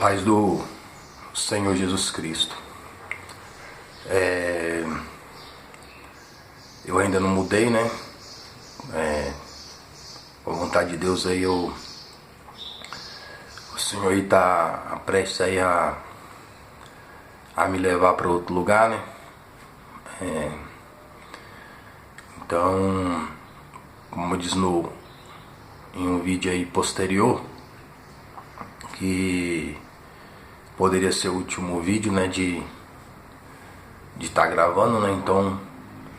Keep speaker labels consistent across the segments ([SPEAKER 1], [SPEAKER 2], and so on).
[SPEAKER 1] Paz do Senhor Jesus Cristo. Eu ainda não mudei, né? Com a vontade de Deus aí, o Senhor aí tá prestes aí a me levar para outro lugar, né? Então, como diz em um vídeo aí posterior, que poderia ser o último vídeo, né, de estar gravando, né? Então,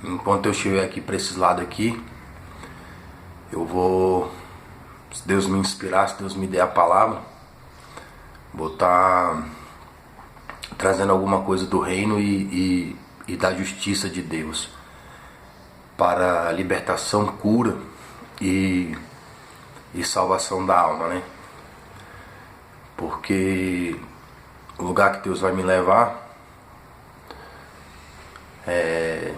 [SPEAKER 1] enquanto eu estiver aqui para esses lados aqui, eu vou, se Deus me inspirar, se Deus me der a palavra, vou estar trazendo alguma coisa do reino e da justiça de Deus para libertação, cura e salvação da alma, né? Porque o lugar que Deus vai me levar é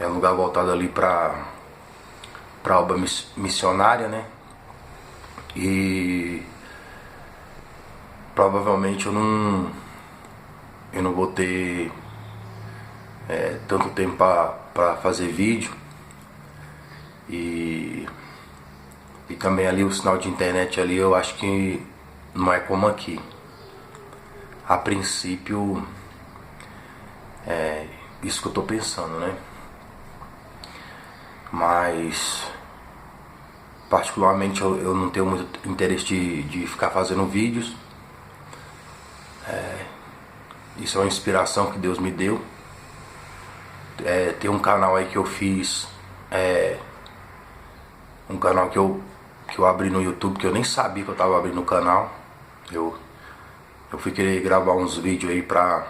[SPEAKER 1] um lugar voltado ali para obra missionária, né? E provavelmente eu não vou ter tanto tempo para fazer vídeo e também ali o sinal de internet ali, eu acho que não é como aqui. A princípio, é isso que eu tô pensando, né? Mas particularmente eu não tenho muito interesse de ficar fazendo vídeos. Isso é uma inspiração que Deus me deu. Tem um canal aí que eu fiz, um canal que eu abri no YouTube, que eu nem sabia que eu tava abrindo o canal. Eu fui querer gravar uns vídeos aí pra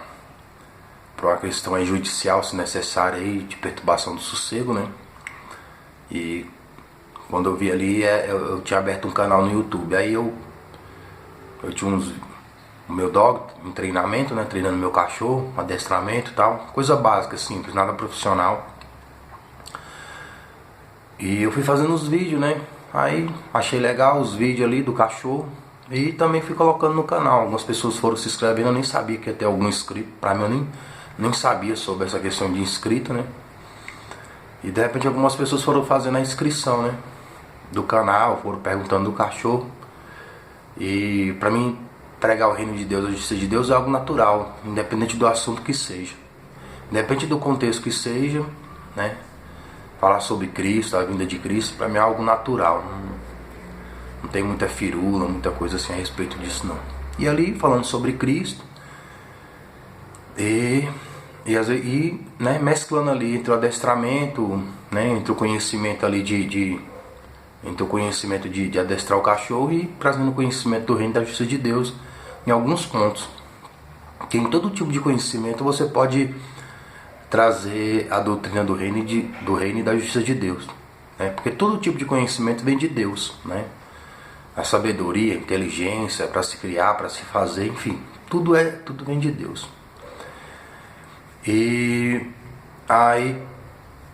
[SPEAKER 1] uma questão aí judicial, se necessário, aí, de perturbação do sossego, né? E quando eu vi ali, eu tinha aberto um canal no YouTube. Aí eu tinha o meu dog em treinamento, né? Treinando meu cachorro, adestramento e tal. Coisa básica, simples, nada profissional. E eu fui fazendo os vídeos, né? Aí achei legal os vídeos ali do cachorro e também fui colocando no canal. Algumas pessoas foram se inscrevendo, eu nem sabia que ia ter algum inscrito. Pra mim eu nem sabia sobre essa questão de inscrito, né? E de repente algumas pessoas foram fazendo a inscrição, né? Do canal, foram perguntando do cachorro. E pra mim, pregar o reino de Deus, a justiça de Deus é algo natural, independente do assunto que seja. Independente do contexto que seja, né? Falar sobre Cristo, a vinda de Cristo, pra mim é algo natural. Não tem muita firula, muita coisa assim a respeito disso, não. E ali, falando sobre Cristo, né, mesclando ali entre o adestramento, né, entre o conhecimento ali entre o conhecimento de adestrar o cachorro e trazendo o conhecimento do reino e da justiça de Deus em alguns pontos. Que em todo tipo de conhecimento você pode trazer a doutrina do reino e da justiça de Deus, né? Porque todo tipo de conhecimento vem de Deus, né? A sabedoria, a inteligência para se criar, para se fazer, enfim, tudo vem de Deus. E aí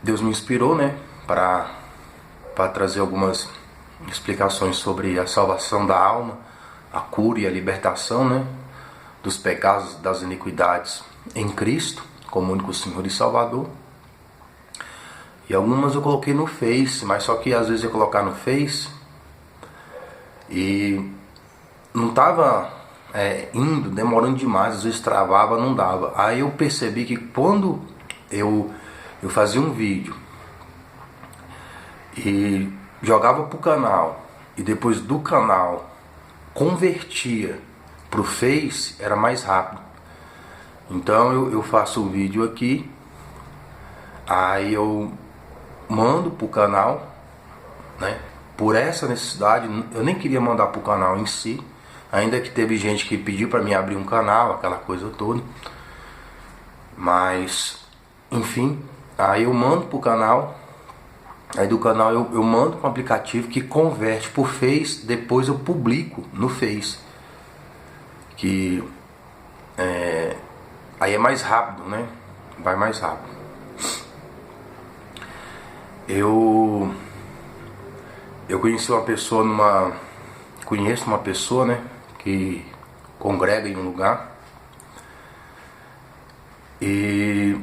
[SPEAKER 1] Deus me inspirou, né, para trazer algumas explicações sobre a salvação da alma, a cura e a libertação, né, dos pecados, das iniquidades em Cristo, como único Senhor e Salvador. E algumas eu coloquei no Face, mas só que às vezes eu colocar no Face e não tava demorando demais, às vezes travava, não dava. Aí eu percebi que quando eu fazia um vídeo e jogava pro canal e depois do canal convertia pro Face, era mais rápido. Então eu faço o vídeo aqui, aí eu mando pro canal, né? Por essa necessidade, eu nem queria mandar pro canal em si, ainda que teve gente que pediu para mim abrir um canal, aquela coisa toda. Mas, enfim, aí eu mando pro canal, aí do canal eu mando para um aplicativo que converte por Face, depois eu publico no Face. Que aí é mais rápido, né? Vai mais rápido. Eu conheço uma pessoa, né, que congrega em um lugar. E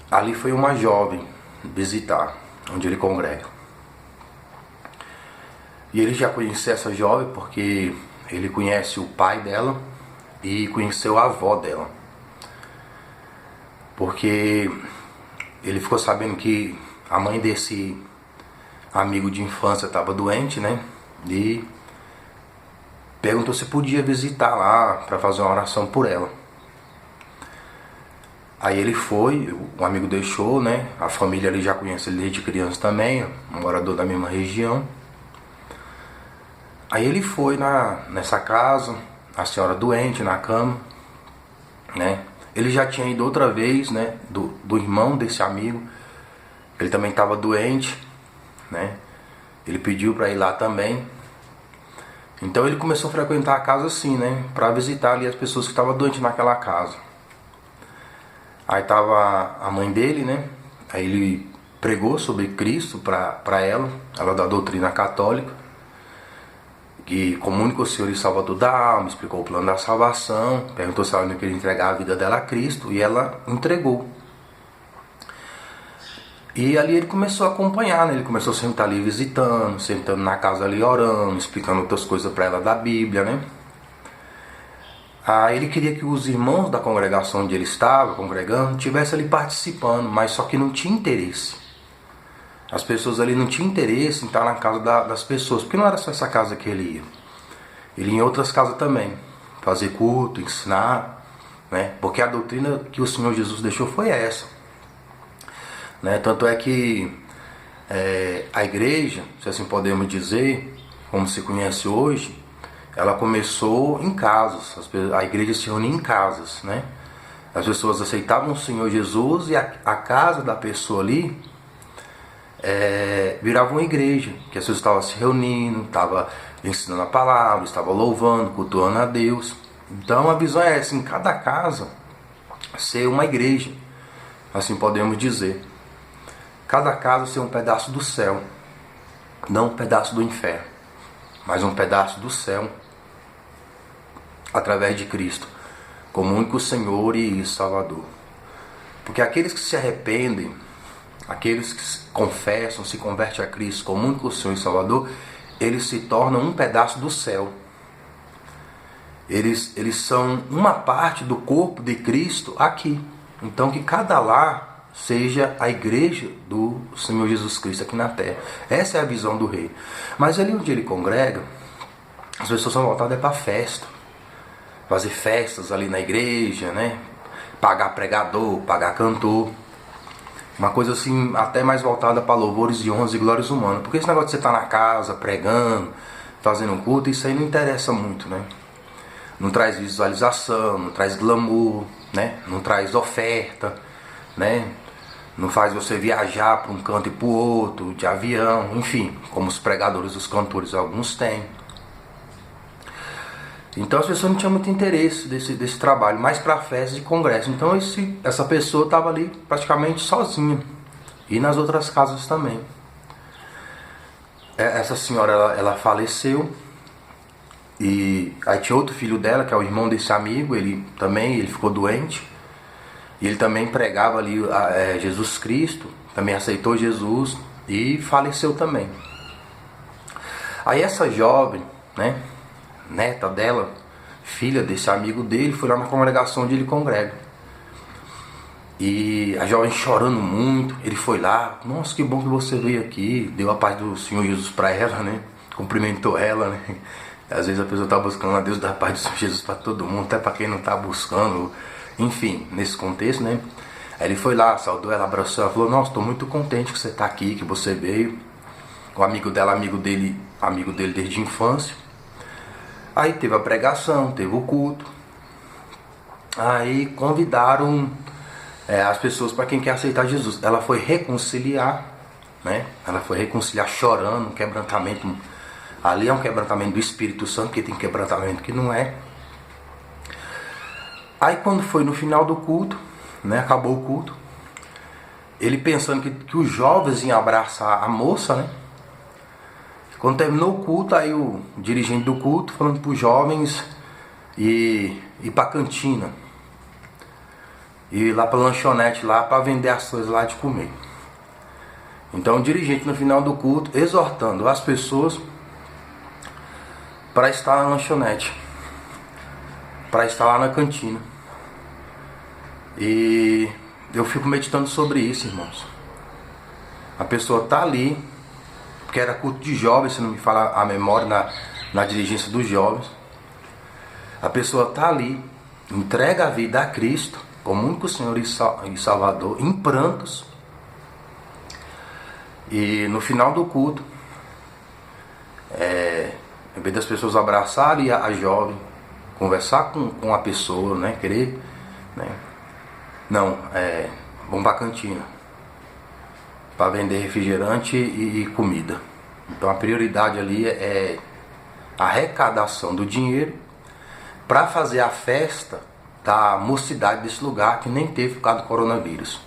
[SPEAKER 1] ali foi uma jovem visitar onde ele congrega. E ele já conhecia essa jovem porque ele conhece o pai dela e conheceu a avó dela. Porque ele ficou sabendo que a mãe desse amigo de infância estava doente, né? E perguntou se podia visitar lá para fazer uma oração por ela. Aí ele foi, o amigo deixou, né? A família ali já conhece ele desde criança também, um morador da mesma região. Aí ele foi nessa casa, a senhora doente na cama, né? Ele já tinha ido outra vez, né? Do irmão desse amigo, ele também estava doente, né? Ele pediu para ir lá também. Então ele começou a frequentar a casa assim, né? Para visitar ali as pessoas que estavam doentes naquela casa. Aí tava a mãe dele, né? Aí ele pregou sobre Cristo para ela da doutrina católica, que como único Senhor e Salvador da alma, explicou o plano da salvação, perguntou se ela não queria entregar a vida dela a Cristo, e ela entregou. E ali ele começou a acompanhar, né? Ele começou a sentar ali visitando, sentando na casa ali orando, explicando outras coisas para ela da Bíblia, né? Aí ele queria que os irmãos da congregação onde ele estava congregando tivessem ali participando, mas só que não tinha interesse. As pessoas ali não tinham interesse em estar na casa das pessoas, porque não era só essa casa que ele ia. Ele ia em outras casas também, fazer culto, ensinar, né? Porque a doutrina que o Senhor Jesus deixou foi essa, né? Tanto é que a igreja, se assim podemos dizer, como se conhece hoje, ela começou em casas. A igreja se reunia em casas, né? As pessoas aceitavam o Senhor Jesus e a casa da pessoa ali virava uma igreja, que as pessoas estavam se reunindo, estavam ensinando a palavra, estavam louvando, cultuando a Deus. Então a visão é essa, em cada casa ser uma igreja, assim podemos dizer. Cada casa ser um pedaço do céu, não um pedaço do inferno, mas um pedaço do céu, através de Cristo, como único Senhor e Salvador. Porque aqueles que se arrependem, aqueles que confessam, se convertem a Cristo como único Senhor e Salvador, eles se tornam um pedaço do céu. Eles são uma parte do corpo de Cristo aqui. Então que cada lar seja a igreja do Senhor Jesus Cristo aqui na terra. Essa é a visão do rei. Mas ali onde ele congrega, as pessoas são voltadas para festa. Fazer festas ali na igreja, né? Pagar pregador, pagar cantor. Uma coisa assim, até mais voltada para louvores e honras e glórias humanas. Porque esse negócio de você estar na casa, pregando, fazendo um culto, isso aí não interessa muito, né? Não traz visualização, não traz glamour, né? Não traz oferta, né? Não faz você viajar para um canto e para o outro, de avião, enfim, como os pregadores, os cantores, alguns têm. Então as pessoas não tinham muito interesse desse trabalho, mais para festas de congresso. Então essa pessoa estava ali praticamente sozinha. E nas outras casas também. Essa senhora, ela faleceu. E aí tinha outro filho dela, que é o irmão desse amigo. Ele ficou doente. E ele também pregava ali Jesus Cristo. Também aceitou Jesus. E faleceu também. Aí essa jovem, né? Neta dela, filha desse amigo dele, foi lá na congregação onde ele congrega. E a jovem chorando muito, ele foi lá, nossa, que bom que você veio aqui, deu a paz do Senhor Jesus para ela, né? Cumprimentou ela, né? Às vezes a pessoa está buscando a Deus da paz do Senhor Jesus para todo mundo, até para quem não está buscando, enfim, nesse contexto, né? Aí ele foi lá, saudou ela, abraçou ela, falou, nossa, estou muito contente que você está aqui, que você veio. O amigo dela, amigo dele desde a infância. Aí teve a pregação, teve o culto. Aí convidaram as pessoas para quem quer aceitar Jesus. Ela foi reconciliar, né? Ela foi reconciliar chorando, um quebrantamento. Ali é um quebrantamento do Espírito Santo, porque tem quebrantamento que não é. Aí quando foi no final do culto, né? Acabou o culto. Ele pensando que os jovens iam abraçar a moça, né? Quando terminou o culto, aí o dirigente do culto falando para os jovens e ir pra cantina. E ir lá pra lanchonete lá pra vender as coisas lá de comer. Então o dirigente no final do culto exortando as pessoas para estar na lanchonete, para estar lá na cantina. E eu fico meditando sobre isso, irmãos. A pessoa tá ali, porque era culto de jovens, se não me fala a memória, na dirigência dos jovens. A pessoa tá ali, entrega a vida a Cristo como único Senhor e Salvador, em prantos. E no final do culto, em vez das pessoas abraçarem a jovem, conversar com a pessoa, né, querer, né, não, vamos para a cantina para vender refrigerante e comida. Então a prioridade ali é a arrecadação do dinheiro para fazer a festa da mocidade desse lugar que nem teve por causa do coronavírus.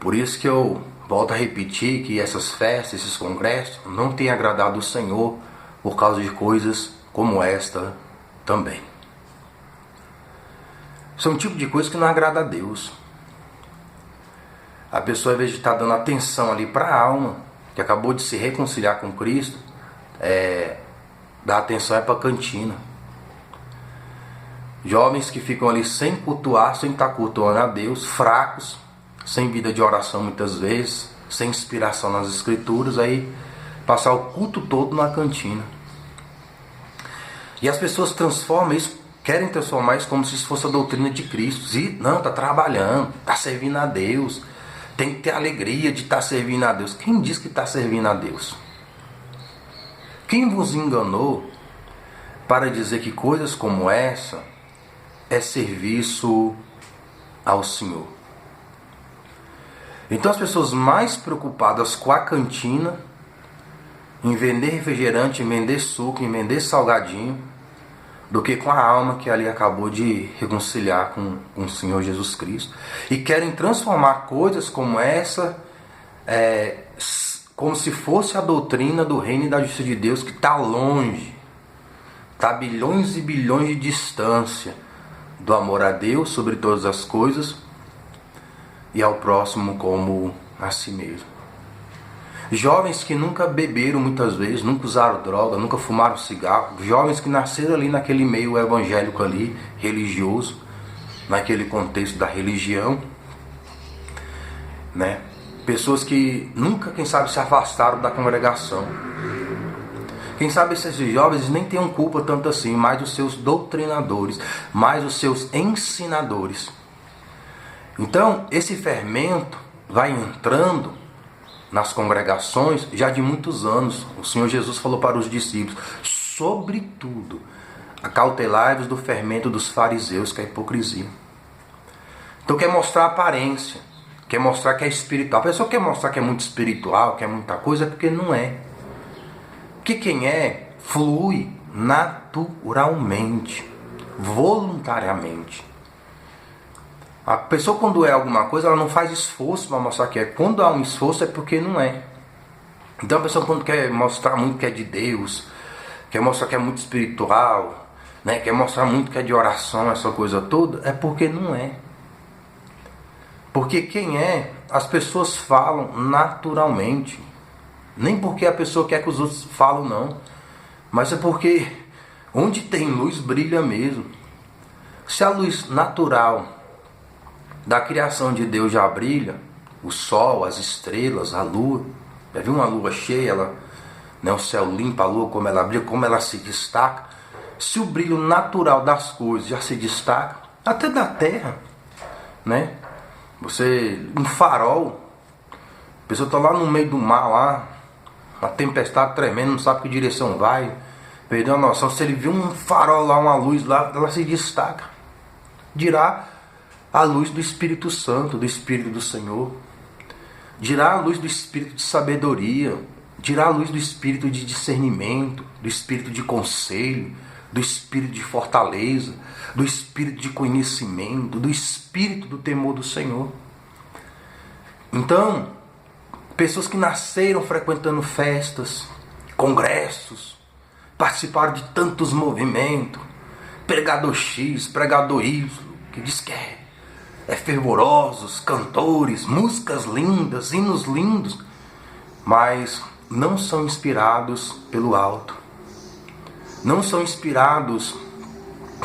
[SPEAKER 1] Por isso que eu volto a repetir que essas festas, esses congressos não têm agradado o Senhor por causa de coisas como esta também. Isso é um tipo de coisa que não agrada a Deus. A pessoa, ao invés de estar dando atenção ali para a alma, que acabou de se reconciliar com Cristo, dá atenção para a cantina. Jovens que ficam ali sem cultuar, sem estar cultuando a Deus, fracos, sem vida de oração muitas vezes, sem inspiração nas escrituras, aí passar o culto todo na cantina. E as pessoas transformam isso, querem transformar isso como se isso fosse a doutrina de Cristo. E não, está trabalhando, está servindo a Deus, tem que ter alegria de estar servindo a Deus. Quem diz que está servindo a Deus? Quem vos enganou para dizer que coisas como essa é serviço ao Senhor? Então as pessoas mais preocupadas com a cantina, em vender refrigerante, em vender suco, em vender salgadinho, do que com a alma que ali acabou de reconciliar com o Senhor Jesus Cristo. E querem transformar coisas como essa, como se fosse a doutrina do reino e da justiça de Deus, que está longe, está a bilhões e bilhões de distância do amor a Deus sobre todas as coisas e ao próximo como a si mesmo. Jovens que nunca beberam muitas vezes, nunca usaram droga, nunca fumaram cigarro. Jovens que nasceram ali naquele meio evangélico ali, religioso, naquele contexto da religião, né? Pessoas que nunca, quem sabe, se afastaram da congregação. Quem sabe esses jovens nem tenham culpa tanto assim, mais os seus doutrinadores, mais os seus ensinadores. Então, esse fermento vai entrando nas congregações já de muitos anos. O Senhor Jesus falou para os discípulos: sobretudo, acautelai-vos do fermento dos fariseus, que é a hipocrisia. Então quer mostrar aparência, quer mostrar que é espiritual. A pessoa quer mostrar que é muito espiritual, que é muita coisa, é porque não é. Porque quem flui naturalmente, voluntariamente. A pessoa, quando é alguma coisa, ela não faz esforço para mostrar que é. Quando há um esforço é porque não é. Então a pessoa, quando quer mostrar muito que é de Deus, quer mostrar que é muito espiritual, né, quer mostrar muito que é de oração, essa coisa toda, é porque não é. Porque quem as pessoas falam naturalmente. Nem porque a pessoa quer que os outros falam, não. Mas é porque onde tem luz brilha mesmo. Se a luz natural da criação de Deus já brilha, o sol, as estrelas, a lua. Já viu uma lua cheia, o céu limpo, a lua como ela brilha, como ela se destaca. Se o brilho natural das coisas já se destaca, até da terra, né? Um farol, a pessoa está lá no meio do mar, lá, uma tempestade tremenda, não sabe que direção vai, perdeu a noção. Se ele viu um farol lá, uma luz lá, ela se destaca. Dirá a luz do Espírito Santo, do Espírito do Senhor. Dirá a luz do Espírito de sabedoria. Dirá a luz do Espírito de discernimento, do Espírito de conselho, do Espírito de fortaleza, do Espírito de conhecimento, do Espírito do temor do Senhor. Então, pessoas que nasceram frequentando festas, congressos, participaram de tantos movimentos, pregador X, pregador Y, que diz que é fervorosos, cantores, músicas lindas, hinos lindos, mas não são inspirados pelo alto, não são inspirados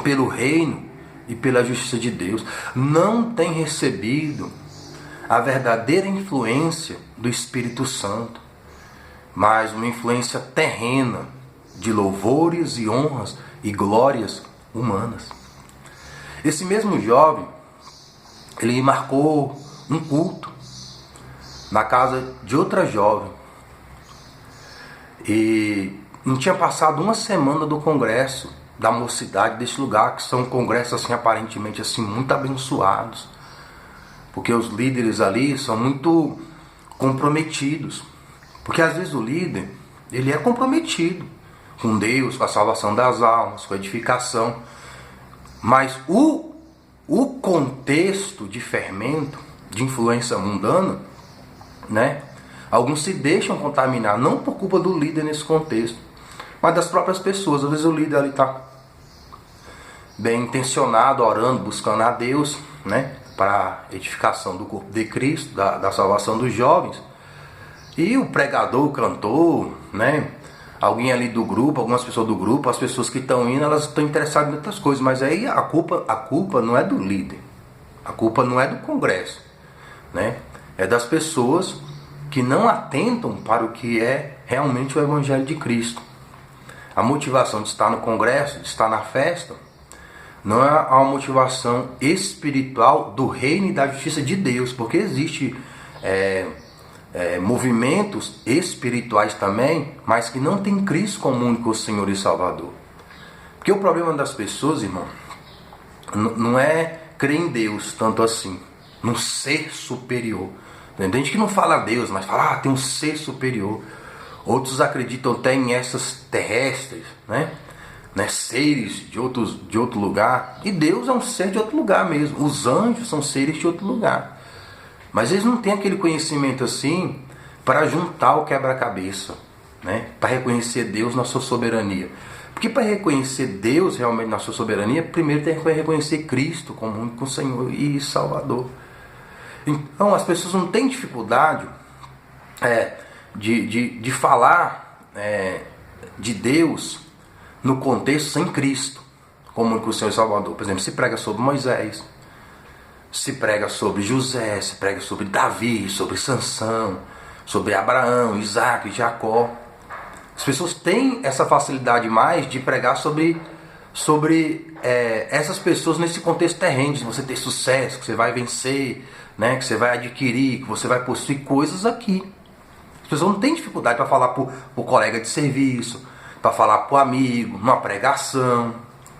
[SPEAKER 1] pelo reino e pela justiça de Deus, não têm recebido a verdadeira influência do Espírito Santo, mas uma influência terrena de louvores e honras e glórias humanas. Esse mesmo jovem, ele marcou um culto na casa de outra jovem e não tinha passado uma semana do congresso da mocidade desse lugar, que são congressos assim aparentemente assim muito abençoados, porque os líderes ali são muito comprometidos, porque às vezes o líder ele é comprometido com Deus, com a salvação das almas, com a edificação, mas o contexto de fermento, de influência mundana, né? Alguns se deixam contaminar, não por culpa do líder nesse contexto, mas das próprias pessoas. Às vezes o líder ali está bem intencionado, orando, buscando a Deus, né? Para a edificação do corpo de Cristo, da salvação dos jovens. E o pregador, o cantor, né? Alguém ali do grupo, algumas pessoas do grupo, as pessoas que estão indo, elas estão interessadas em outras coisas, mas aí a culpa não é do líder, a culpa não é do congresso, né? É das pessoas que não atentam para o que é realmente o Evangelho de Cristo. A motivação de estar no congresso, de estar na festa, não é uma motivação espiritual do reino e da justiça de Deus, porque existe movimentos espirituais também, mas que não tem Cristo como único Senhor e Salvador. Porque o problema das pessoas, irmão, não é crer em Deus tanto assim, num ser superior. Tem gente que não fala Deus, mas fala, tem um ser superior. Outros acreditam até em essas terrestres, né? Seres de outro lugar. E Deus é um ser de outro lugar mesmo. Os anjos são seres de outro lugar. Mas eles não têm aquele conhecimento assim para juntar o quebra-cabeça, né? Para reconhecer Deus na sua soberania. Porque para reconhecer Deus realmente na sua soberania, primeiro tem que reconhecer Cristo como único Senhor e Salvador. Então as pessoas não têm dificuldade de falar de Deus no contexto sem Cristo como único Senhor e Salvador. Por exemplo, se prega sobre Moisés, se prega sobre José, se prega sobre Davi, sobre Sansão, sobre Abraão, Isaac, Jacó. As pessoas têm essa facilidade mais de pregar sobre essas pessoas nesse contexto terreno, de você ter sucesso, que você vai vencer, né, que você vai adquirir, que você vai possuir coisas aqui. As pessoas não têm dificuldade para falar para o colega de serviço, para falar para o amigo, numa pregação,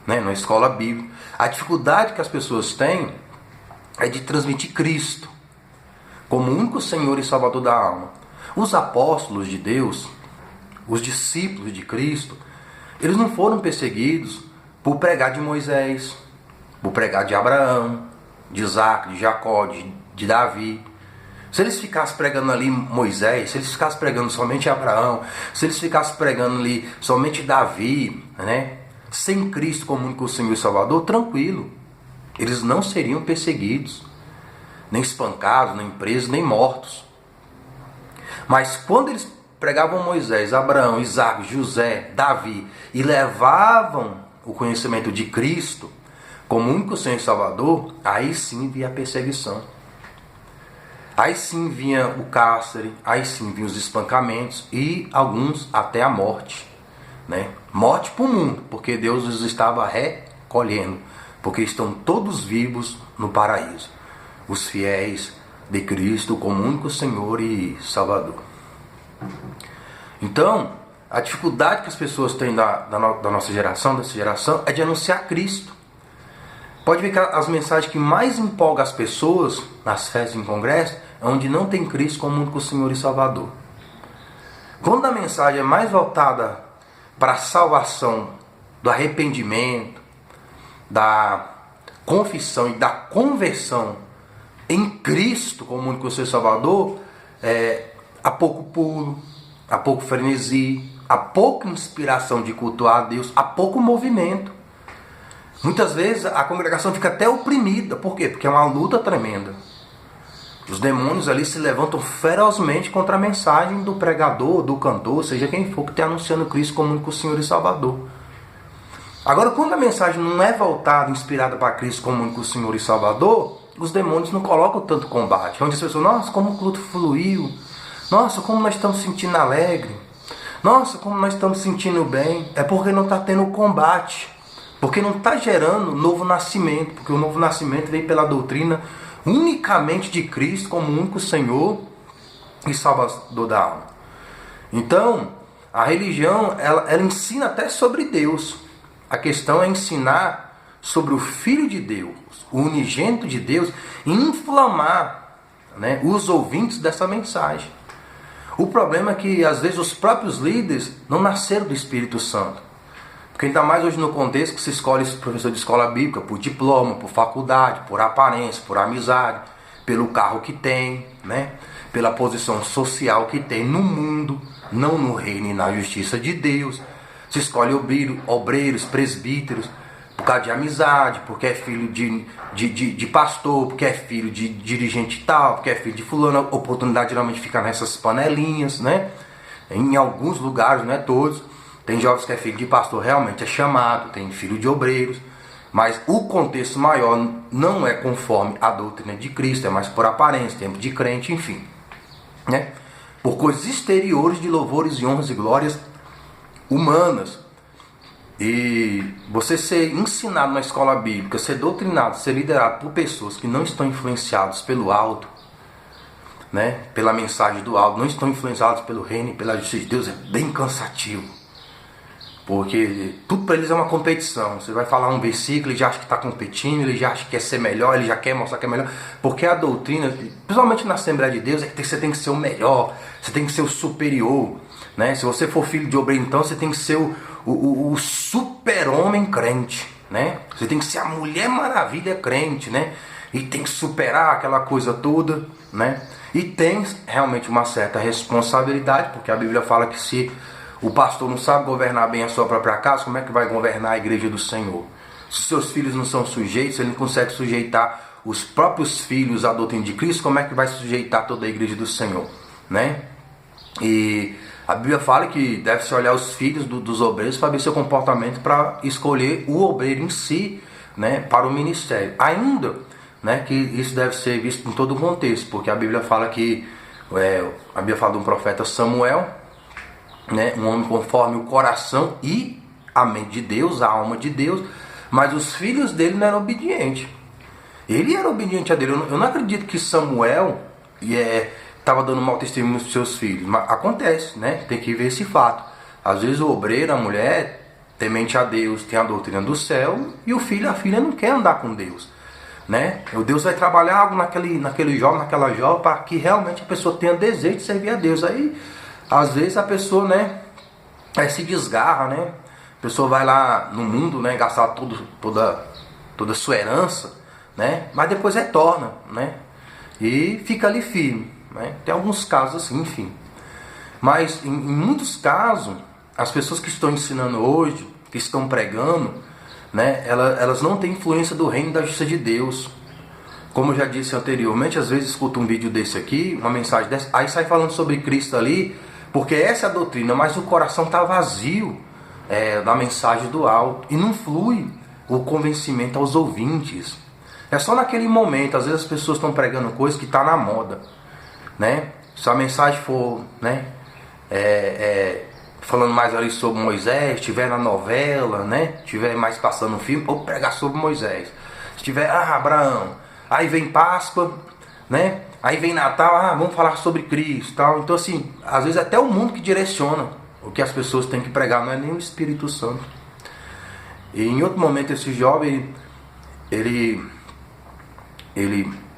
[SPEAKER 1] né, numa escola bíblica. A dificuldade que as pessoas têm é de transmitir Cristo como único Senhor e Salvador da alma. Os apóstolos de Deus, os discípulos de Cristo, eles não foram perseguidos por pregar de Moisés, por pregar de Abraão, de Isaac, de Jacó, de Davi. Se eles ficassem pregando ali Moisés, se eles ficassem pregando somente Abraão, se eles ficassem pregando ali somente Davi, né, sem Cristo como único Senhor e Salvador, tranquilo, eles não seriam perseguidos, nem espancados, nem presos, nem mortos. Mas quando eles pregavam Moisés, Abraão, Isaac, José, Davi e levavam o conhecimento de Cristo como único Senhor e Salvador, aí sim vinha a perseguição. Aí sim vinha o cárcere, aí sim vinham os espancamentos e alguns até a morte, né? Morte para o mundo, porque Deus os estava recolhendo, porque estão todos vivos no paraíso, os fiéis de Cristo como único Senhor e Salvador. Então, a dificuldade que as pessoas têm da nossa geração, dessa geração, é de anunciar Cristo. Pode ver que as mensagens que mais empolgam as pessoas nas festas em congresso é onde não tem Cristo como único Senhor e Salvador. Quando a mensagem é mais voltada para a salvação, do arrependimento, da confissão e da conversão em Cristo como único Senhor e Salvador, há pouco pulo, há pouco frenesi, há pouca inspiração de cultuar a Deus, há pouco movimento. Muitas vezes a congregação fica até oprimida. Por quê? Porque é uma luta tremenda. Os demônios ali se levantam ferozmente contra a mensagem do pregador, do cantor, seja quem for que esteja anunciando Cristo como único Senhor e Salvador. Agora, quando a mensagem não é voltada, inspirada para Cristo como único Senhor e Salvador, os demônios não colocam tanto combate. Onde as pessoas, nossa, como o culto fluiu. Nossa, como nós estamos sentindo alegre. Nossa, como nós estamos sentindo bem. É porque não está tendo combate. Porque não está gerando novo nascimento. Porque o novo nascimento vem pela doutrina unicamente de Cristo como único Senhor e Salvador da alma. Então, a religião, ela ensina até sobre Deus. A questão é ensinar sobre o Filho de Deus, o unigênito de Deus, e inflamar, né, os ouvintes dessa mensagem. O problema é que, às vezes, os próprios líderes não nasceram do Espírito Santo. Porque ainda mais hoje no contexto que se escolhe esse professor de escola bíblica por diploma, por faculdade, por aparência, por amizade, pelo carro que tem, né, pela posição social que tem no mundo, não no reino e na justiça de Deus. Se escolhe obreiros, presbíteros, por causa de amizade, porque é filho de pastor, porque é filho de dirigente tal, porque é filho de fulano. A oportunidade geralmente fica nessas panelinhas, né? Em alguns lugares, não é todos. Tem jovens que é filho de pastor, realmente é chamado, tem filho de obreiros. Mas o contexto maior não é conforme a doutrina de Cristo, é mais por aparência, tempo de crente, enfim, né? Por coisas exteriores de louvores e honras e glórias humanas. E você ser ensinado na escola bíblica, ser doutrinado, ser liderado por pessoas que não estão influenciados pelo alto, né, pela mensagem do alto, não estão influenciados pelo reino e pela justiça de Deus, é bem cansativo. Porque tudo para eles é uma competição. Você vai falar um versículo, ele já acha que está competindo, ele já acha que quer ser melhor, ele já quer mostrar que é melhor. Porque a doutrina, principalmente na Assembleia de Deus, é que você tem que ser o melhor, você tem que ser o superior, né? Se você for filho de obreiro, então você tem que ser o super-homem crente, né? Você tem que ser a Mulher Maravilha crente, né? E tem que superar aquela coisa toda, né? E tem realmente uma certa responsabilidade, porque a Bíblia fala que se o pastor não sabe governar bem a sua própria casa, como é que vai governar a igreja do Senhor? Se seus filhos não são sujeitos, ele não consegue sujeitar os próprios filhos à doutrina de Cristo, como é que vai sujeitar toda a igreja do Senhor, né? E a Bíblia fala que deve-se olhar os filhos dos obreiros para ver seu comportamento, para escolher o obreiro em si, né, para o ministério. Ainda, né, que isso deve ser visto em todo o contexto, porque a Bíblia fala que a Bíblia fala de um profeta Samuel, né, um homem conforme o coração e a mente de Deus, a alma de Deus, mas os filhos dele não eram obedientes. Ele era obediente a Deus. Eu não acredito que Samuel estava dando mau testemunho para os seus filhos, mas acontece, né? Tem que ver esse fato. Às vezes o obreiro, a mulher, temente a Deus, tem a doutrina do céu, e o filho, a filha não quer andar com Deus, né? O Deus vai trabalhar algo naquele jovem, naquela jovem, para que realmente a pessoa tenha desejo de servir a Deus. Aí, às vezes a pessoa, né, se desgarra, né? A pessoa vai lá no mundo, né, gastar toda a sua herança, né? Mas depois retorna, né? E fica ali firme, né? Tem alguns casos assim, enfim. Mas em muitos casos, as pessoas que estão ensinando hoje, que estão pregando, né, elas não têm influência do reino da justiça de Deus. Como eu já disse anteriormente, às vezes escuto um vídeo desse aqui, uma mensagem dessa, aí sai falando sobre Cristo ali, porque essa é a doutrina, mas o coração está vazio da mensagem do alto, e não flui o convencimento aos ouvintes. É só naquele momento, às vezes as pessoas estão pregando coisas que está na moda, né? Se a mensagem for, né, falando mais ali sobre Moisés, estiver na novela, né, estiver mais passando um filme, vou pregar sobre Moisés. Se tiver, Abraão, aí vem Páscoa, né, aí vem Natal, vamos falar sobre Cristo, tal. Então assim, às vezes até o mundo que direciona o que as pessoas têm que pregar, não é nem o Espírito Santo. E em outro momento esse jovem, ele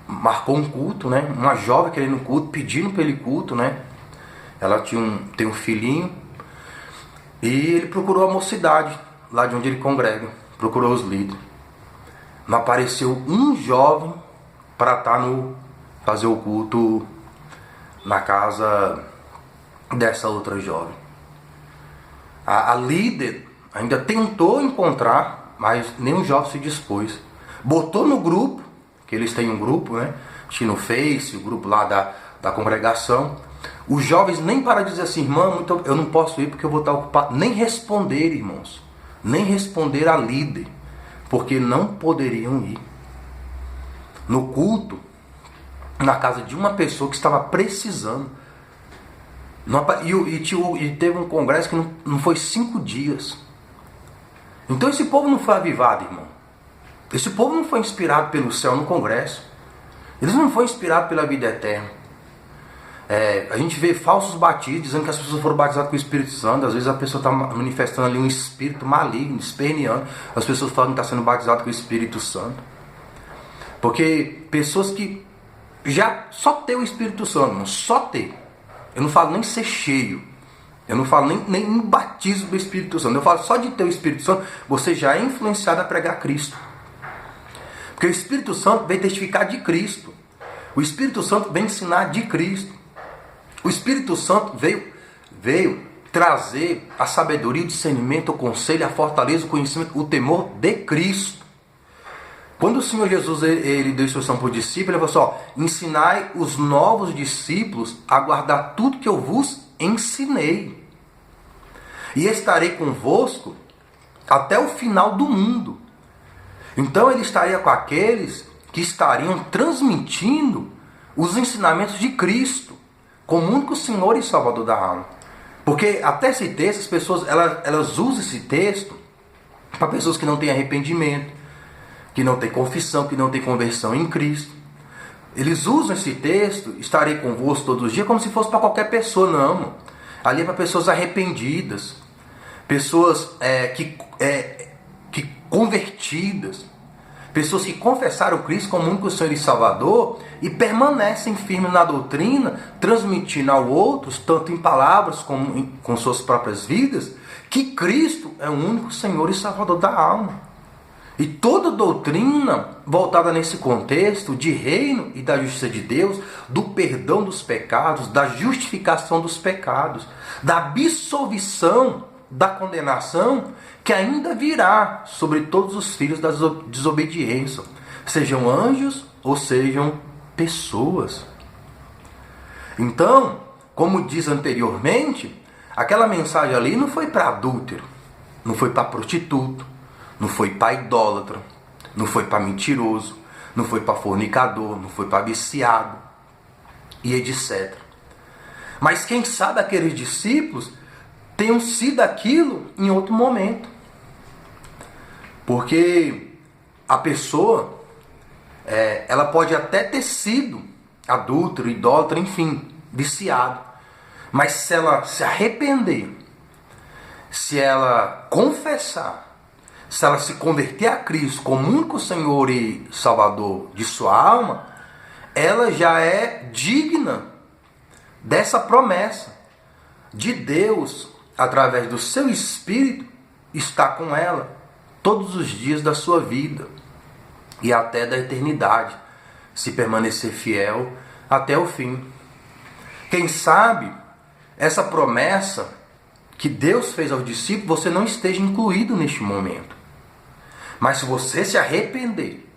[SPEAKER 1] marcou um culto, né, uma jovem querendo um culto, pedindo para ele culto, né. Ela tem um filhinho, e ele procurou a mocidade lá de onde ele congrega, procurou os líderes. Não apareceu um jovem para fazer o culto na casa dessa outra jovem. A líder ainda tentou encontrar mas nenhum jovem se dispôs. Botou no grupo, que eles têm um grupo, né? Tinha no Face, o grupo lá da congregação. Os jovens nem para dizer assim, irmão, eu não posso ir porque eu vou estar ocupado. Nem responder, irmãos. Nem responder a líder. Porque não poderiam ir. No culto, na casa de uma pessoa que estava precisando. E teve um congresso que não foi 5 dias. Então esse povo não foi avivado, irmão. Esse povo não foi inspirado pelo céu no congresso. Eles não foram inspirados pela vida eterna. A gente vê falsos batistas dizendo que as pessoas foram batizadas com o Espírito Santo. Às vezes a pessoa está manifestando ali um espírito maligno, esperneando. As pessoas falam que está sendo batizado com o Espírito Santo. Porque pessoas que já só ter o Espírito Santo, irmão, só ter. Eu não falo nem ser cheio. Eu não falo nem em batismo do Espírito Santo. Eu falo só de ter o Espírito Santo, você já é influenciado a pregar Cristo. Porque o Espírito Santo vem testificar de Cristo. O Espírito Santo vem ensinar de Cristo. O Espírito Santo veio trazer a sabedoria, o discernimento, o conselho, a fortaleza, o conhecimento, o temor de Cristo. Quando o Senhor Jesus ele deu instrução para o discípulo, ele falou assim, ensinai os novos discípulos a guardar tudo que eu vos ensinei. E estarei convosco até o final do mundo. Então ele estaria com aqueles que estariam transmitindo os ensinamentos de Cristo, como único Senhor e Salvador da alma. Porque até esse texto, as pessoas elas usam esse texto para pessoas que não têm arrependimento, que não têm confissão, que não têm conversão em Cristo. Eles usam esse texto, estarei convosco todos os dias, como se fosse para qualquer pessoa, não. Ali é para pessoas arrependidas, pessoas que convertidas, pessoas que confessaram Cristo como único Senhor e Salvador e permanecem firmes na doutrina, transmitindo ao outros, tanto em palavras como com suas próprias vidas, que Cristo é o único Senhor e Salvador da alma. E toda doutrina voltada nesse contexto de reino e da justiça de Deus, do perdão dos pecados, da justificação dos pecados, da absolvição da condenação que ainda virá sobre todos os filhos da desobediência, sejam anjos ou sejam pessoas. Então, como diz anteriormente, aquela mensagem ali não foi para adúltero, não foi para prostituto, não foi para idólatra, não foi para mentiroso, não foi para fornicador, não foi para viciado e etc. Mas quem sabe aqueles discípulos tenham sido aquilo em outro momento. Porque a pessoa, ela pode até ter sido adúltero, idólatra, enfim, viciado. Mas se ela se arrepender, se ela confessar, se ela se converter a Cristo como único Senhor e Salvador de sua alma, ela já é digna dessa promessa de Deus, através do seu Espírito, estar com ela todos os dias da sua vida e até da eternidade, se permanecer fiel até o fim. Quem sabe essa promessa que Deus fez aos discípulos, você não esteja incluído neste momento. Mas se você se arrepender,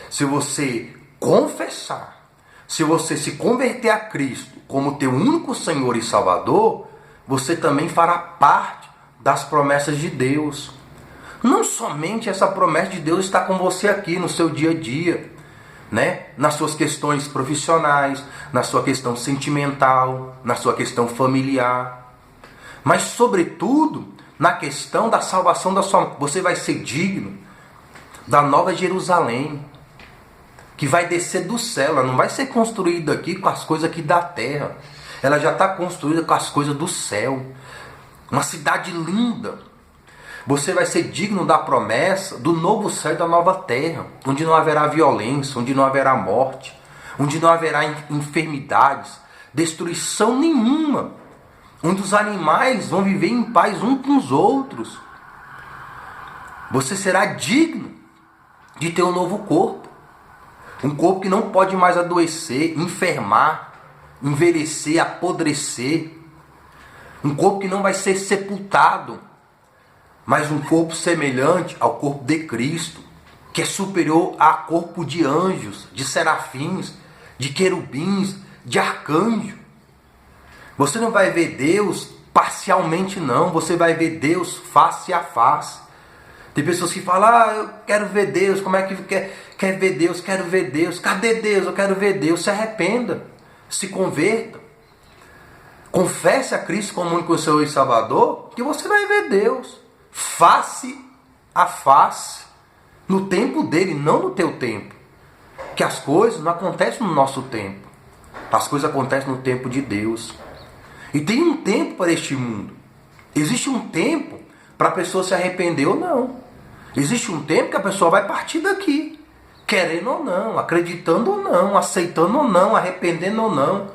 [SPEAKER 1] se você confessar, se você se converter a Cristo como teu único Senhor e Salvador, você também fará parte das promessas de Deus. Não somente essa promessa de Deus está com você aqui no seu dia a dia, né? Nas suas questões profissionais, na sua questão sentimental, na sua questão familiar, mas sobretudo na questão da salvação da sua... Você vai ser digno da Nova Jerusalém, que vai descer do céu. Ela não vai ser construída aqui com as coisas aqui da terra. Ela já está construída com as coisas do céu. Uma cidade linda. Você vai ser digno da promessa do novo céu e da nova terra, onde não haverá violência, onde não haverá morte, onde não haverá enfermidades, destruição nenhuma, onde os animais vão viver em paz uns com os outros. Você será digno de ter um novo corpo. Um corpo que não pode mais adoecer, enfermar, envelhecer, apodrecer. Um corpo que não vai ser sepultado, mas um corpo semelhante ao corpo de Cristo, que é superior a corpo de anjos, de serafins, de querubins, de arcanjo. Você não vai ver Deus parcialmente não, você vai ver Deus face a face. Tem pessoas que falam, eu quero ver Deus, como é que quer ver Deus, quero ver Deus, cadê Deus, eu quero ver Deus. Se arrependa, se converta, confesse a Cristo como único Senhor e Salvador, que você vai ver Deus face a face, no tempo dele, não no teu tempo. Que as coisas não acontecem no nosso tempo, as coisas acontecem no tempo de Deus. E tem um tempo para este mundo. Existe um tempo para a pessoa se arrepender ou não. Existe um tempo que a pessoa vai partir daqui, querendo ou não, acreditando ou não, aceitando ou não, arrependendo ou não,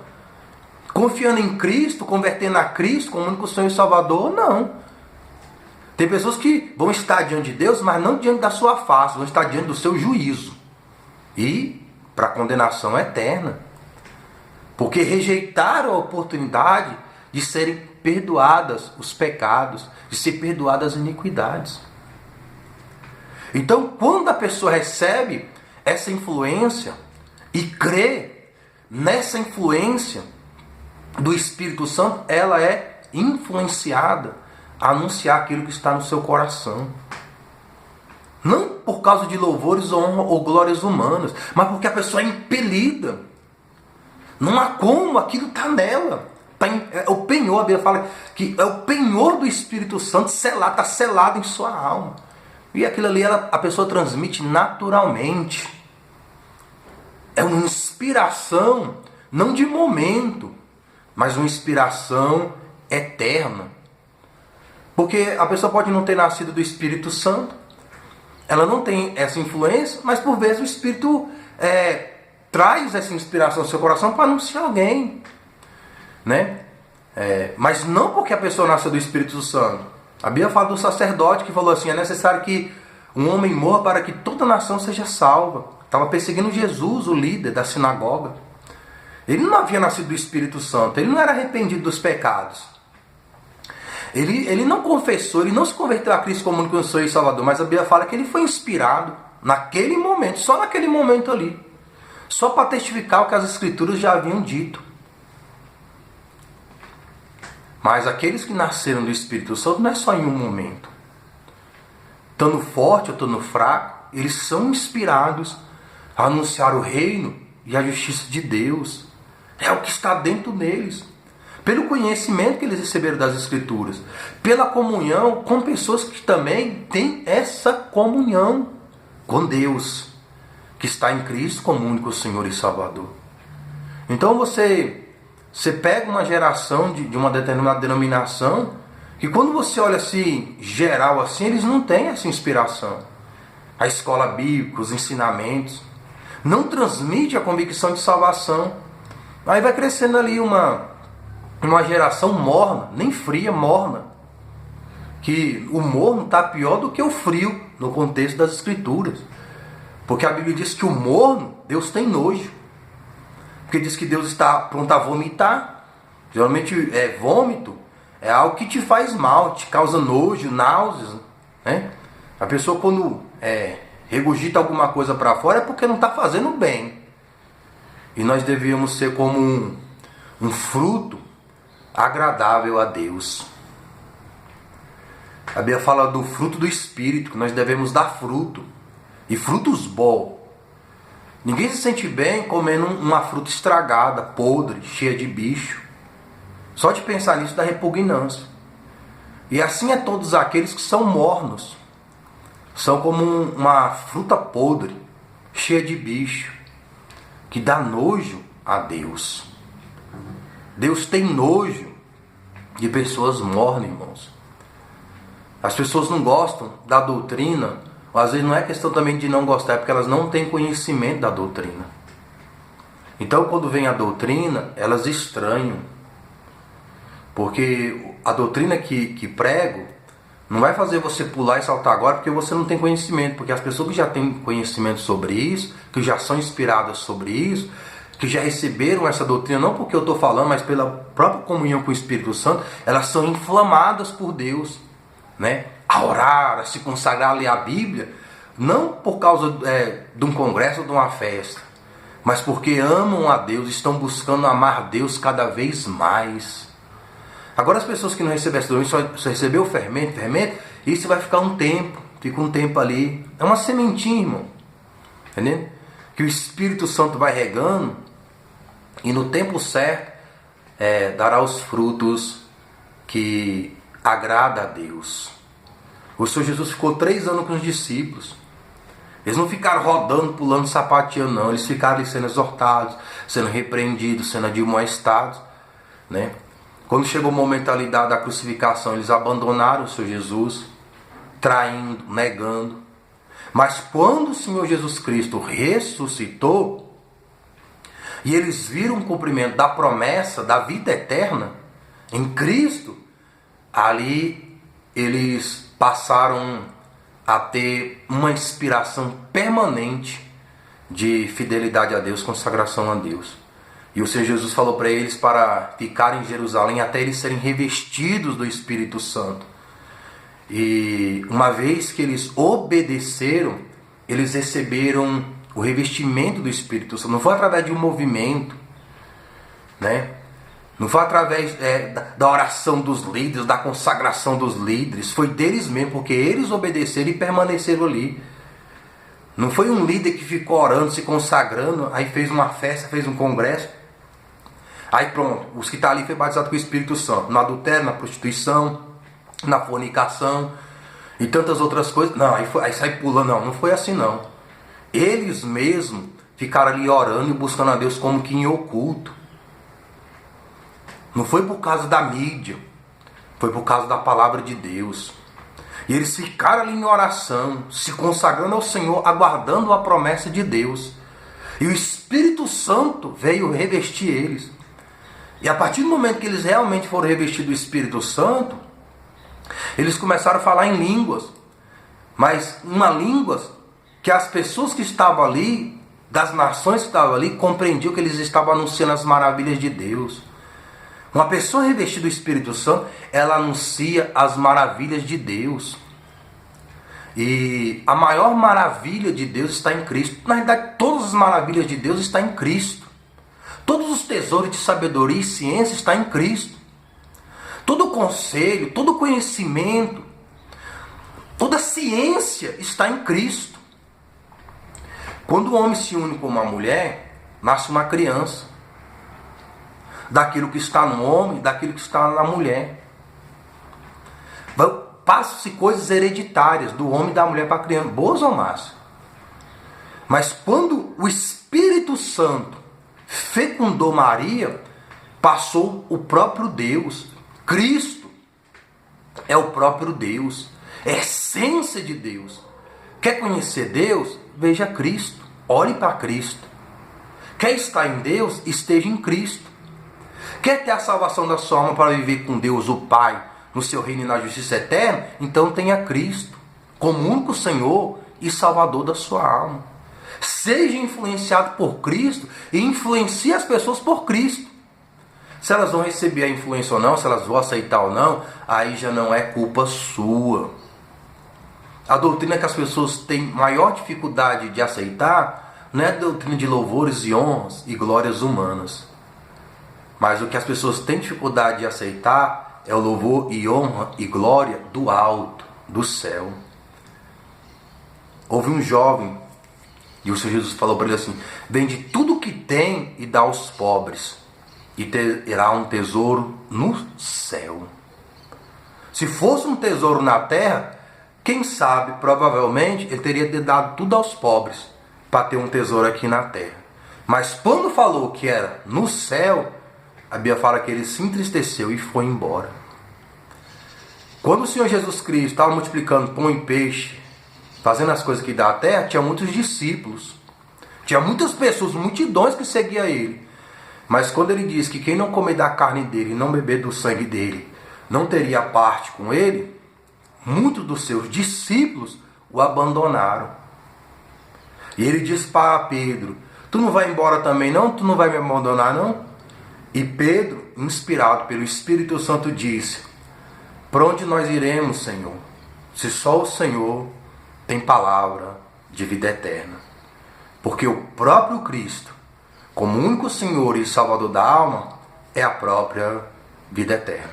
[SPEAKER 1] confiando em Cristo, convertendo a Cristo como único Senhor e Salvador ou não. Tem pessoas que vão estar diante de Deus, mas não diante da sua face, vão estar diante do seu juízo. E para a condenação eterna. Porque rejeitaram a oportunidade de serem perdoadas os pecados, de ser perdoadas as iniquidades. Então, quando a pessoa recebe essa influência e crê nessa influência do Espírito Santo, ela é influenciada a anunciar aquilo que está no seu coração. Não por causa de louvores, honra ou glórias humanas, mas porque a pessoa é impelida. Não há como, aquilo está nela. É o penhor, a Bíblia fala que é o penhor do Espírito Santo selado, está selado em sua alma. E aquilo ali a pessoa transmite naturalmente. É uma inspiração, não de momento, mas uma inspiração eterna. Porque a pessoa pode não ter nascido do Espírito Santo, ela não tem essa influência, mas por vezes o Espírito traz essa inspiração ao seu coração para anunciar alguém, né? Mas não porque a pessoa nasceu do Espírito Santo. A Bíblia fala do sacerdote que falou assim, é necessário que um homem morra para que toda a nação seja salva. Estava perseguindo Jesus, o líder da sinagoga. Ele não havia nascido do Espírito Santo, ele não era arrependido dos pecados. Ele não confessou, ele não se converteu a Cristo como único Senhor e Salvador, mas a Bíblia fala que ele foi inspirado naquele momento, só naquele momento ali, só para testificar o que as Escrituras já haviam dito. Mas aqueles que nasceram do Espírito Santo não é só em um momento. Estando forte ou estando fraco, eles são inspirados a anunciar o reino e a justiça de Deus. É o que está dentro deles. Pelo conhecimento que eles receberam das Escrituras, pela comunhão com pessoas que também têm essa comunhão com Deus, que está em Cristo como único Senhor e Salvador. Então você pega uma geração de uma determinada denominação, que quando você olha assim, geral assim, eles não têm essa inspiração. A escola bíblica, os ensinamentos, não transmite a convicção de salvação. Aí vai crescendo ali uma geração morna, nem fria, morna. Que o morno está pior do que o frio no contexto das Escrituras. Porque a Bíblia diz que o morno, Deus tem nojo. Porque diz que Deus está pronto a vomitar. Geralmente vômito é algo que te faz mal, te causa nojo, náuseas, né? A pessoa quando regurgita alguma coisa para fora é porque não está fazendo bem. E nós devíamos ser como um fruto agradável a Deus. A Bíblia fala do fruto do Espírito, que nós devemos dar fruto. E frutos bons. Ninguém se sente bem comendo uma fruta estragada, podre, cheia de bicho. Só de pensar nisso dá repugnância. E assim é todos aqueles que são mornos. São como uma fruta podre, cheia de bicho, que dá nojo a Deus. Deus tem nojo de pessoas mornas, irmãos. As pessoas não gostam da doutrina, ou às vezes não é questão também de não gostar, é porque elas não têm conhecimento da doutrina. Então quando vem a doutrina, elas estranham. Porque a doutrina que prego não vai fazer você pular e saltar agora porque você não tem conhecimento. Porque as pessoas que já têm conhecimento sobre isso, que já são inspiradas sobre isso, que já receberam essa doutrina, não porque eu estou falando, mas pela própria comunhão com o Espírito Santo, elas são inflamadas por Deus, né? a orar, a se consagrar, a ler a Bíblia, não por causa de um congresso ou de uma festa, mas porque amam a Deus, estão buscando amar Deus cada vez mais. Agora as pessoas que não receberam essa dormir, só recebeu o fermento, isso vai ficar um tempo, fica um tempo ali. É uma sementinha, irmão. Entendeu? Que o Espírito Santo vai regando e no tempo certo dará os frutos que agrada a Deus. O Senhor Jesus ficou 3 anos com os discípulos. Eles não ficaram rodando, pulando, sapateando, não. Eles ficaram ali sendo exortados, sendo repreendidos, sendo admoestados, né? Quando chegou o momento ali da crucificação, eles abandonaram o Senhor Jesus, traindo, negando. Mas quando o Senhor Jesus Cristo ressuscitou, e eles viram o cumprimento da promessa da vida eterna em Cristo, ali eles passaram a ter uma inspiração permanente de fidelidade a Deus, consagração a Deus. E o Senhor Jesus falou para eles para ficarem em Jerusalém até eles serem revestidos do Espírito Santo. E uma vez que eles obedeceram, eles receberam o revestimento do Espírito Santo. Não foi através de um movimento, né? Não foi através da oração dos líderes, da consagração dos líderes. Foi deles mesmo, porque eles obedeceram e permaneceram ali. Não foi um líder que ficou orando, se consagrando, aí fez uma festa, fez um congresso. Aí pronto, os que estão ali foi batizado com o Espírito Santo. No adultério, na prostituição, na fornicação e tantas outras coisas. Não, aí sai pulando. Não foi assim não. Eles mesmos ficaram ali orando e buscando a Deus como que em oculto. Não foi por causa da mídia, foi por causa da palavra de Deus. E eles ficaram ali em oração, se consagrando ao Senhor, aguardando a promessa de Deus. E o Espírito Santo veio revestir eles. E a partir do momento que eles realmente foram revestidos do Espírito Santo, eles começaram a falar em línguas. Mas uma língua que as pessoas que estavam ali, das nações que estavam ali, compreendiam que eles estavam anunciando as maravilhas de Deus. Uma pessoa revestida do Espírito Santo, ela anuncia as maravilhas de Deus. E a maior maravilha de Deus está em Cristo. Na verdade, todas as maravilhas de Deus estão em Cristo. Todos os tesouros de sabedoria e ciência estão em Cristo. Todo conselho, todo conhecimento, toda ciência está em Cristo. Quando o homem se une com uma mulher, nasce uma criança. Daquilo que está no homem, daquilo que está na mulher. Passam-se coisas hereditárias do homem e da mulher para a criança, boas ou más. Mas quando o Espírito Santo fecundou Maria, passou o próprio Deus. Cristo é o próprio Deus, é a essência de Deus. Quer conhecer Deus? Veja Cristo, olhe para Cristo. Quer estar em Deus? Esteja em Cristo. Quer ter a salvação da sua alma para viver com Deus, o Pai, no seu reino e na justiça eterna? Então tenha Cristo como único Senhor e Salvador da sua alma. Seja influenciado por Cristo e influencie as pessoas por Cristo. Se elas vão receber a influência ou não, se elas vão aceitar ou não, aí já não é culpa sua. A doutrina que as pessoas têm maior dificuldade de aceitar não é a doutrina de louvores e honras e glórias humanas. Mas o que as pessoas têm dificuldade de aceitar é o louvor e honra e glória do alto, do céu. Houve um jovem, e o Senhor Jesus falou para ele assim: vende tudo o que tem e dá aos pobres, e terá um tesouro no céu. Se fosse um tesouro na terra, quem sabe, provavelmente, ele teria dado tudo aos pobres, para ter um tesouro aqui na terra. Mas quando falou que era no céu, a Bíblia fala que ele se entristeceu e foi embora. Quando o Senhor Jesus Cristo estava multiplicando pão e peixe, fazendo as coisas que dá a terra, tinha muitos discípulos. Tinha muitas pessoas, multidões que seguiam ele. Mas quando ele diz que quem não comer da carne dele e não beber do sangue dele, não teria parte com ele, muitos dos seus discípulos o abandonaram. E ele disse para Pedro: tu não vai embora também não? Tu não vai me abandonar não? E Pedro, inspirado pelo Espírito Santo, disse: para onde nós iremos, Senhor? se só o Senhor tem palavra de vida eterna. Porque o próprio Cristo, como único Senhor e Salvador da alma, é a própria vida eterna.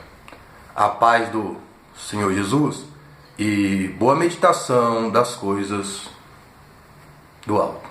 [SPEAKER 1] A paz do Senhor Jesus e boa meditação das coisas do alto.